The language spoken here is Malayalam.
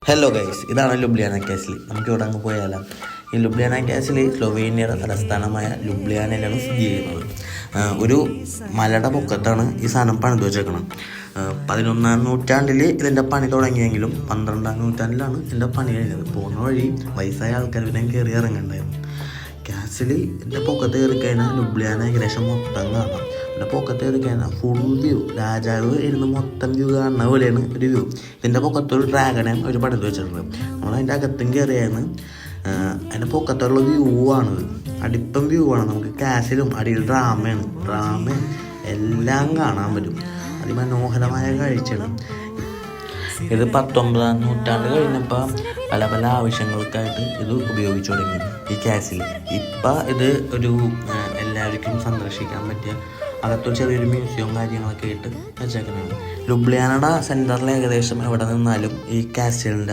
ഹലോ ഗൈസ്, ഇതാണ് ലുബ്ലിയാന കാസിൽ. നമുക്ക് ഇവിടെ അങ്ങ് പോയാലോ. ഈ ലുബ്ലിയാന കാസിൽ സ്ലൊവേനിയയുടെ തലസ്ഥാനമായ ലുബ്ലിയാനയിലാണ് സ്ഥിതി ചെയ്യുന്നത്. ഒരു മലയുടെ പൊക്കത്താണ് ഈ സാധനം പണിത് വെച്ചേക്കണം. 11-ാം നൂറ്റാണ്ടിൽ ഇതിൻ്റെ പണി തുടങ്ങിയെങ്കിലും 12-ാം നൂറ്റാണ്ടിലാണ് ഇതിൻ്റെ പണി കഴിഞ്ഞത്. പോകുന്ന വഴി വയസ്സായ ആൾക്കാർ പിന്നെ കയറി ഇറങ്ങണ്ടായിരുന്നു. കാസിൽ എൻ്റെ പൊക്കത്ത് കയറി കഴിഞ്ഞാൽ ലുബ്ലിയാന ഏകദേശം മൊത്തം കാണാം. എൻ്റെ പൊക്കത്ത് കയറി കഴിഞ്ഞാൽ ഫുൾ വ്യൂ, രാജാവ് ഇരുന്ന് മൊത്തം വ്യൂ കാണുന്ന പോലെയാണ് ഒരു വ്യൂ. ഇതിൻ്റെ പൊക്കത്തൊരു ഡ്രാഗനെ ഒരു പണിത് വെച്ചിട്ടുണ്ട്. നമ്മളതിൻ്റെ അകത്തും കയറിയാണ്. അതിൻ്റെ പൊക്കത്തുള്ള വ്യൂ ആണിത്. അടിപ്പം വ്യൂ ആണ്. നമുക്ക് കാസിലും അടിയിൽ ഡ്രാമ എല്ലാം കാണാൻ പറ്റും. അതിമനോഹരമായ കാഴ്ചയാണ്. ഇത് 19-ാം നൂറ്റാണ്ട് കഴിഞ്ഞപ്പോൾ പല പല ആവശ്യങ്ങൾക്കായിട്ട് ഇത് ഉപയോഗിച്ചു തുടങ്ങി ഈ കാസിൽ. ഇപ്പം ഇത് ഒരു എല്ലാവർക്കും സന്ദർശിക്കാൻ പറ്റിയ അകത്തൊരു ചെറിയൊരു മ്യൂസിയവും കാര്യങ്ങളൊക്കെ ആയിട്ട് വെച്ചേക്കുന്നതാണ്. ലുബ്ലിയാനയുടെ സെൻറ്ററിൽ ഏകദേശം എവിടെ നിന്നാലും ഈ കാസിലിൻ്റെ